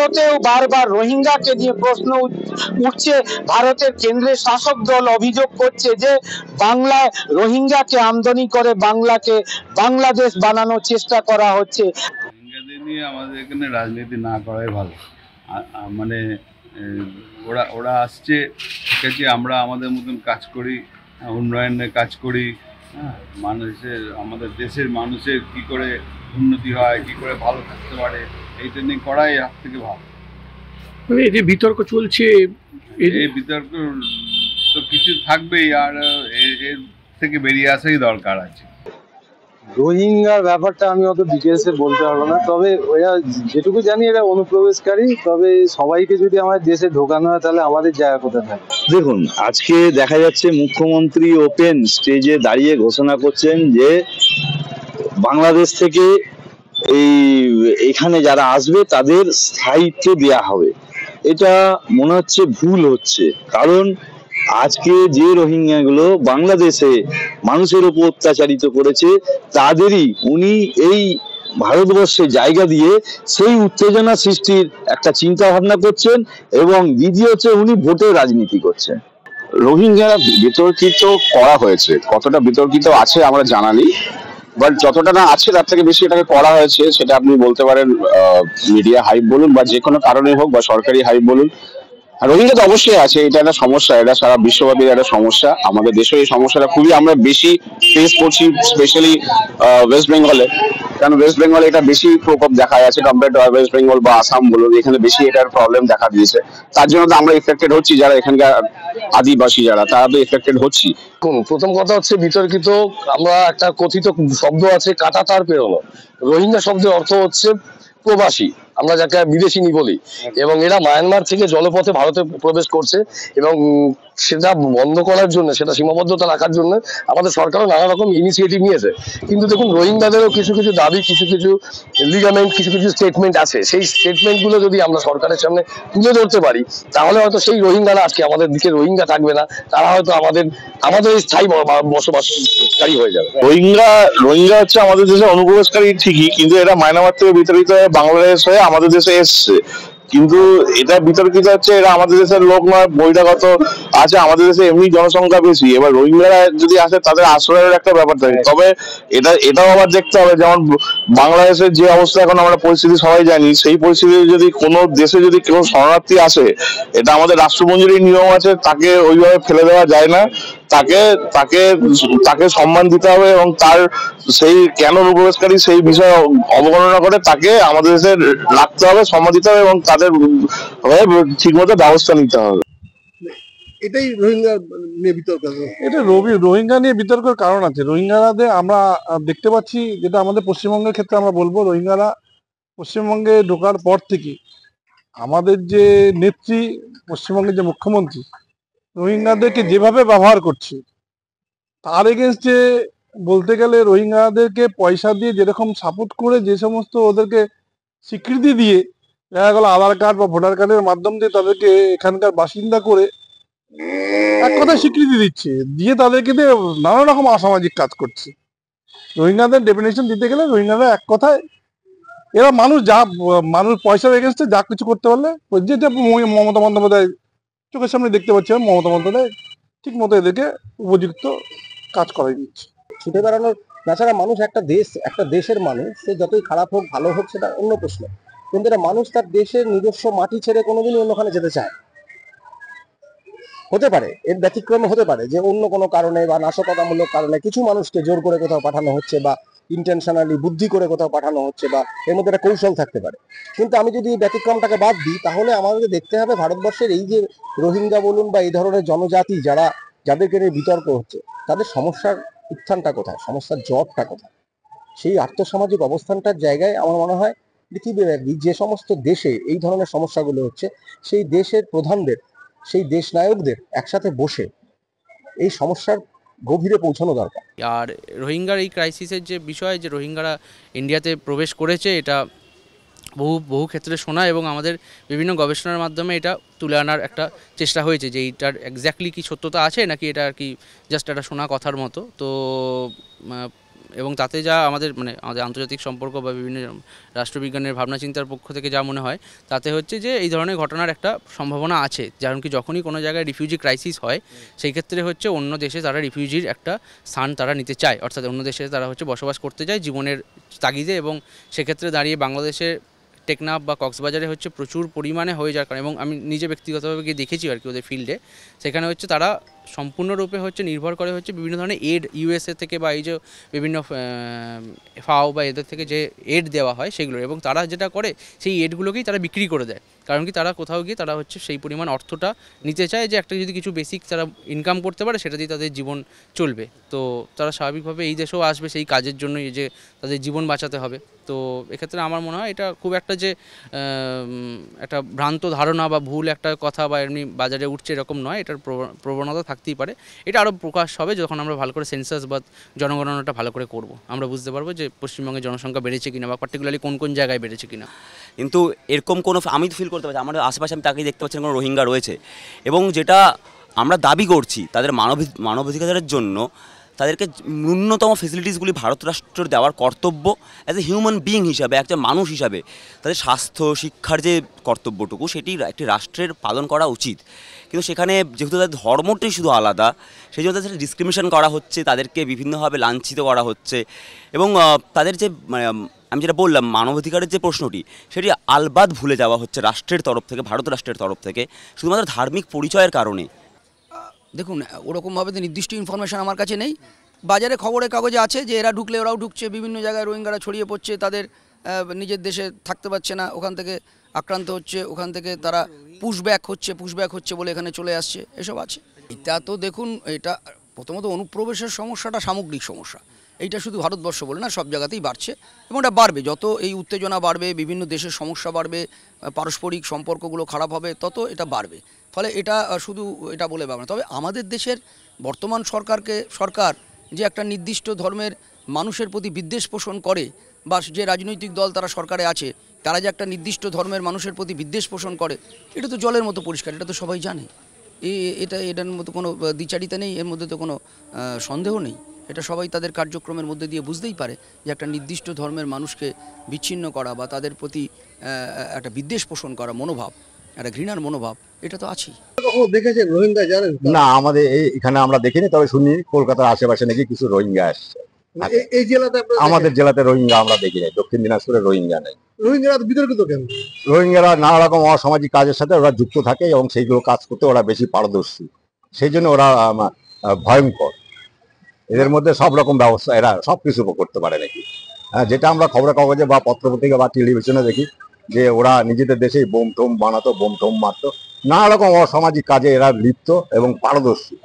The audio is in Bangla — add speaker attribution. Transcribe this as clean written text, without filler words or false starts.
Speaker 1: ভারতেও বারবার রোহিঙ্গাকে নিয়ে প্রশ্ন উঠছে। ভারতের কেন্দ্রের শাসক দল অভিযোগ করছে যে বাংলায় রোহিঙ্গাকে আমদানি করে বাংলাদেশ বানানোর চেষ্টা করা হচ্ছে।
Speaker 2: রোহিঙ্গাদের নিয়ে আমাদের এখানে রাজনীতি না করাই ভালো। মানে ওরা আসছে, ঠিক আছে, আমরা আমাদের মতন কাজ করি, উন্নয়নের কাজ করি, হ্যাঁ, আমাদের দেশের মানুষের কি করে উন্নতি হয়, কি করে ভালো থাকতে পারে, এইটা নিয়ে করাই হাত থেকে ভালো।
Speaker 3: মানে এই যে বিতর্ক চলছে,
Speaker 2: এই বিতর্ক তো কিছু থাকবেই, আর এর থেকে বেরিয়ে আসাই দরকার আছে।
Speaker 4: রোহিঙ্গার ব্যাপারটা আমি অত ডিটেলসে বলতে পারবো না, তবে ওরা যেটুকু জানি এরা অনুপ্রবেশকারী। তবে সবাইকে যদি আমাদের দেশে ঢোকানো হয় তাহলে আমাদের জায়গা কোথায় থাকে?
Speaker 5: দেখুন, আজকে দেখা যাচ্ছে মুখ্যমন্ত্রী ওপেন স্টেজে দাঁড়িয়ে ঘোষণা করছেন যে বাংলাদেশ থেকে এখানে যারা আসবে তাদের স্থায়িত্ব দেয়া হবে। এটা মনে হচ্ছে ভুল হচ্ছে, কারণ আজকে যে রোহিঙ্গা গুলো বাংলাদেশে মানুষের উপর অত্যাচারিত করেছে তাদেরই উনি এই ভারতবর্ষে জায়গা দিয়ে সেই উত্তেজনা সৃষ্টির একটা চিন্তা ভাবনা করছেন, এবং দ্বিতীয় হচ্ছে উনি ভোটের রাজনীতি করছেন।
Speaker 6: রোহিঙ্গারা বিতর্কিত করা হয়েছে, কতটা বিতর্কিত আছে আমরা জানালি, বাট যতটা না আছে তার থেকে বেশি এটাকে করা হয়েছে, সেটা আপনি বলতে পারেন মিডিয়া হাইপ বলুন বা যে কোনো কারণে হোক, বা সরকারি হাইপ বলুন। রোহিঙ্গা তো অবশ্যই আছে, এটা একটা সমস্যা, এটা সারা বিশ্বব্যাপী একটা সমস্যা। আমাদের দেশে এই সমস্যাটা খুবই আমরা বেশি ফেস করছি, স্পেশালি ওয়েস্ট বেঙ্গলে। কারণ ওয়েস্ট বেঙ্গলে এটা বেশি প্রকোপ দেখা যাচ্ছে কম্পেয়ার টু ওয়েস্ট বেঙ্গল বা আসাম বলুন, এখানে বেশি এটার প্রবলেম দেখা দিয়েছে। তার জন্য তো আমরা এফেক্টেড হচ্ছি, যারা এখানকার আদিবাসী যারা, তারা তো এফেক্টেড হচ্ছি।
Speaker 7: প্রথম কথা হচ্ছে বিতর্কিত, আমরা একটা কথিত শব্দ আছে কাটা তার পেরোনো। রোহিঙ্গা শব্দের অর্থ হচ্ছে প্রবাসী, আমরা যাকে বিদেশিনী বলি, এবং এরা মায়ানমার থেকে জলপথে ভারতে প্রবেশ করছে, এবং সেটা বন্ধ করার জন্য, সেটা সীমাবদ্ধতা রাখার জন্য আমাদের সরকারও নানা রকম ইনিশিয়েটিভ নিয়েছে। কিন্তু দেখুন, রোহিঙ্গাদেরও কিছু কিছু দাবি, কিছু কিছু লিগামেন্ট, কিছু কিছু স্টেটমেন্ট আছে। সেই স্টেটমেন্টগুলো যদি আমরা সরকারের সামনে তুলে ধরতে পারি, তাহলে হয়তো সেই রোহিঙ্গারা আজকে আমাদের দিকে রোহিঙ্গা থাকবে না, তারা হয়তো আমাদের স্থায়ী বসবাসকারী হয়ে যাবে।
Speaker 5: রোহিঙ্গা হচ্ছে আমাদের দেশে অনুপ্রবেশকারী ঠিকই, কিন্তু এরা মায়ানমার থেকে বিতাড়িত হয়ে বাংলাদেশ হয়ে আমাদের দেশে এসছে। কিন্তু এটা বিতর্কিত হচ্ছে, এরা আমাদের দেশের লোক নয়, বহিরাগত আছে, আমাদের দেশে এমনি জনসংখ্যা বেশি। এবার রোহিঙ্গারা যদি আসে তাদের আশ্রয়ের একটা ব্যাপার থাকে। তবে এটাও আবার দেখতে হবে, যেমন বাংলাদেশের যে অবস্থা এখন আমরা পরিস্থিতি সবাই জানি, সেই পরিস্থিতিতে যদি কোনো দেশে যদি কেউ শরণার্থী আসে, এটা আমাদের রাষ্ট্রমঞ্জুরির নিয়ম আছে, তাকে ওইভাবে ফেলে দেওয়া যায় না। তাকে তাকে তাকে সম্মান দিতে হবে, এবং তার সেই কেন অনুপ্রবেশকারী সেই বিষয়ে অবগণনা করে তাকে আমাদের দেশে রাখতে হবে, সম্মান দিতে হবে, এবং তাদের ঠিকমতো ব্যবস্থা নিতে হবে।
Speaker 3: এটাই রোহিঙ্গা নিয়ে বিতর্ক। এটা রোহিঙ্গা নিয়ে বিতর্কের কারণ আছে। রোহিঙ্গাদের আমরা দেখতে পাচ্ছি, যেটা আমাদের পশ্চিমবঙ্গের ক্ষেত্রে আমরা বলবো, রোহিঙ্গারা পশ্চিমবঙ্গে ঢোকার পর থেকে আমাদের যে নেত্রী, পশ্চিমবঙ্গের যে মুখ্যমন্ত্রী, রোহিঙ্গাদেরকে যেভাবে ব্যবহার করছে, তার এগেনস্টে বলতে গেলে রোহিঙ্গাদেরকে পয়সা দিয়ে যেরকম সাপোর্ট করে, যে সমস্ত ওদেরকে স্বীকৃতি দিয়ে, দেখা গেলো আধার কার্ড বা ভোটার কার্ডের মাধ্যম দিয়ে তাদেরকে এখানকার বাসিন্দা করে এক কথায় স্বীকৃতি দিচ্ছে, দিয়ে তাদেরকে দিয়ে নানা রকম অসামাজিক কাজ করছে। রোহিঙ্গাদের ডেফিনেশন দিতে গেলে রোহিঙ্গারা এক কথায় এরা মানুষ পয়সার এগেনস্টে যা কিছু করতে পারলে, যেটা মমতা বন্দ্যোপাধ্যায় চোখের সামনে দেখতে পাচ্ছি, মমতা বন্দ্যোপাধ্যায় ঠিক মতো এদেরকে উপযুক্ত কাজ করাই দিচ্ছে।
Speaker 8: ছুটে বেড়ানোর, তাছাড়া মানুষ একটা দেশের মানুষ, সে যতই খারাপ হোক ভালো হোক সেটা অন্য প্রশ্ন, কিন্তু এটা মানুষ তার দেশের নিজস্ব মাটি ছেড়ে কোনোদিনই অন্যখানে যেতে চায়। হতে পারে এর ব্যতিক্রম হতে পারে যে অন্য কোনো কারণে বা নাশকতামূলক কারণে কিছু মানুষকে জোর করে কোথাও পাঠানো হচ্ছে, বা ইন্টেনশনালি বুদ্ধি করে কোথাও পাঠানো হচ্ছে, বা এর মধ্যে একটা কৌশল থাকতে পারে। কিন্তু আমি যদি এই ব্যতিক্রমটাকে বাদ দিই, তাহলে আমাদের দেখতে হবে ভারতবর্ষের এই যে রোহিঙ্গা বলুন বা এই ধরনের জনজাতি যাদেরকে নিয়ে বিতর্ক হচ্ছে, তাদের সমস্যার উত্থানটা কোথায়, সমস্যার জটটা কোথায়? সেই আর্থসামাজিক অবস্থানটার জায়গায় আমার মনে হয় পৃথিবীব্যাপী যে সমস্ত দেশে এই ধরনের সমস্যাগুলো হচ্ছে, সেই দেশের প্রধানদের, সেই দেশ নায়কদের একসাথে বসে এই সমস্যার গভীরে পৌঁছানো দরকার।
Speaker 9: আর রোহিঙ্গার এই ক্রাইসিসের যে বিষয়, যে রোহিঙ্গারা ইন্ডিয়াতে প্রবেশ করেছে, এটা বহু ক্ষেত্রে শোনা, এবং আমাদের বিভিন্ন গবেষণার মাধ্যমে এটা তুলে আনার একটা চেষ্টা হয়েছে যে এইটার এক্স্যাক্টলি কি সত্যতা আছে, নাকি এটা আর কি জাস্ট একটা শোনা কথার মতো। তো এবং তাতে যা আমাদের আমাদের আন্তর্জাতিক সম্পর্ক বা বিভিন্ন রাষ্ট্রবিজ্ঞানের ভাবনা চিন্তার পক্ষ থেকে যা মনে হয় তাতে হচ্ছে যে এই ধরনের ঘটনার একটা সম্ভাবনা আছে। কারণ কি যখনই কোনো জায়গায় রিফিউজি ক্রাইসিস হয় সেই ক্ষেত্রে হচ্ছে অন্য দেশে তারা রিফিউজির একটা স্থান তারা নিতে চায়, অর্থাৎ অন্য দেশে তারা হচ্ছে বসবাস করতে চায় জীবনের তাগিদে, এবং সেক্ষেত্রে দাঁড়িয়ে বাংলাদেশের টেকনাফ বা কক্সবাজারে হচ্ছে প্রচুর পরিমাণে হয়ে যাওয়ার কারণে, এবং আমি নিজে ব্যক্তিগতভাবে গিয়ে দেখেছি আর কি ওদের ফিল্ডে, সেখানে হচ্ছে তারা সম্পূর্ণরূপে হচ্ছে নির্ভর করে হচ্ছে বিভিন্ন ধরনের এড ইউএসএ থেকে বা এই যে বিভিন্ন ফাও বা এদের থেকে যে এড দেওয়া হয় সেগুলো, এবং তারা যেটা করে সেই এডগুলোকেই তারা বিক্রি করে দেয়। কারণ কি তারা কোথাও গিয়ে তারা হচ্ছে সেই পরিমাণ অর্থটা নিতে চায় যে একটা যদি কিছু বেসিক তারা ইনকাম করতে পারে সেটা দিয়ে তাদের জীবন চলবে। তো তারা স্বাভাবিকভাবে এই দেশেও আসবে সেই কাজের জন্যই, যে তাদের জীবন বাঁচাতে হবে। তো এক্ষেত্রে আমার মনে হয় এটা খুব একটা যে একটা ভ্রান্ত ধারণা বা ভুল একটা কথা বা এমনি বাজারে উঠছে এরকম নয়, এটার প্রবণতা থাকতেই পারে। এটা আরও প্রকাশ হবে যখন আমরা ভালো করে সেন্সাস বা জনগণনাটা ভালো করে করব, আমরা বুঝতে পারবো যে পশ্চিমবঙ্গের জনসংখ্যা বেড়েছে কিনা বা পার্টিকুলারলি কোন কোন জায়গায় বেড়েছে কিনা।
Speaker 10: কিন্তু এরকম কোনো আমি ফিল করতে পারছি আমাদের আশেপাশে আমি তাকেই দেখতে পাচ্ছি কোনো রোহিঙ্গা রয়েছে, এবং যেটা আমরা দাবি করছি তাদের মানবাধিকারের জন্য তাদেরকে ন্যূনতম ফেসিলিটিসগুলি ভারত রাষ্ট্রের দেওয়ার কর্তব্য, অ্যাজ এ হিউম্যান বিইং হিসাবে, একটা মানুষ হিসাবে তাদের স্বাস্থ্য শিক্ষার যে কর্তব্যটুকু সেটি একটি রাষ্ট্রের পালন করা উচিত। কিন্তু সেখানে যেহেতু তাদের ধর্মটাই শুধু আলাদা, সেই জন্য তাদের ডিসক্রিমিনেশন করা হচ্ছে, তাদেরকে বিভিন্নভাবে লাঞ্ছিত করা হচ্ছে, এবং তাদের যে আমি যেটা বললাম মানবাধিকারের যে প্রশ্নটি সেটি আলবাদ ভুলে যাওয়া হচ্ছে রাষ্ট্রের তরফ থেকে, ভারত রাষ্ট্রের তরফ থেকে, শুধুমাত্র ধার্মিক পরিচয়ের কারণে।
Speaker 11: দেখুন, ওরকমভাবে তো নির্দিষ্ট ইনফরমেশান আমার কাছে নেই। বাজারে খবরের কাগজে আছে যে এরা ঢুকলে ওরাও ঢুকছে, বিভিন্ন জায়গায় রোহিঙ্গারা ছড়িয়ে পড়ছে, তাদের নিজের দেশে থাকতে পারছে না, ওখান থেকে আক্রান্ত হচ্ছে, ওখান থেকে তারা পুশব্যাক হচ্ছে বলে এখানে চলে আসছে, এসব আছে। এটা তো দেখুন, এটা প্রথমত অনুপ্রবেশের সমস্যাটা সামগ্রিক সমস্যা, এইটা শুধু ভারতবর্ষ বলে না, সব জায়গাতেই বাড়ছে, এবং এটা বাড়বে। যত এই উত্তেজনা বাড়বে, বিভিন্ন দেশের সমস্যা বাড়বে, পারস্পরিক সম্পর্কগুলো খারাপ হবে, তত এটা বাড়বে। ফলে এটা শুধু এটা বলে পাবে না। তবে আমাদের দেশের বর্তমান সরকার যে একটা নির্দিষ্ট ধর্মের মানুষের প্রতি বিদ্বেষ পোষণ করে, বা যে রাজনৈতিক দল তারা সরকারে আছে তারা যে একটা নির্দিষ্ট ধর্মের মানুষের প্রতি বিদ্বেষ পোষণ করে, এটা তো জলের মতো পরিষ্কার, এটা তো সবাই জানে। এটার মতো কোনো দ্বিচারিতা নেই, এর মধ্যে তো কোনো সন্দেহ নেই। এটা সবাই তাদের কার্যক্রমের মধ্যে দিয়ে বুঝতেই পারে যে একটা নির্দিষ্ট ধর্মের মানুষকে বিচ্ছিন্ন করা বা তাদের প্রতি একটা বিদ্বেষ পোষণ করা মনোভাব, একটা ঘৃণার মনোভাব, এটা তো আছেই।
Speaker 3: দেখেছেন রোহিঙ্গা জানেন?
Speaker 12: না, আমাদের এখানে আমরা দেখিনি, তবে শুনি কলকাতার আশেপাশে নাকি কিছু রোহিঙ্গা আসছে।
Speaker 3: এই জেলাতে
Speaker 12: আমাদের জেলাতে রোহিঙ্গা আমরা দেখি নাই, দক্ষিণ দিনাজপুরে রোহিঙ্গা নেই।
Speaker 3: রোহিঙ্গারা বিতর্কিত কেন?
Speaker 12: রোহিঙ্গারা নানা রকম অসামাজিক কাজের সাথে ওরা যুক্ত থাকে এবং সেইগুলো কাজ করতে ওরা বেশি পারদর্শী, সেই জন্য ওরা ভয়ঙ্কর। এদের মধ্যে সব রকম ব্যবস্থা, এরা সব কিছু করতে পারে নাকি। যেটা আমরা খবরের কাগজে বা পত্রপত্রিকা বা টেলিভিশনে দেখি যে ওরা নিজেদের দেশেই বোম টোম বানাতো, বোম টোম মারতো, নানা রকম অসামাজিক কাজে এরা লিপ্ত এবং পারদর্শী।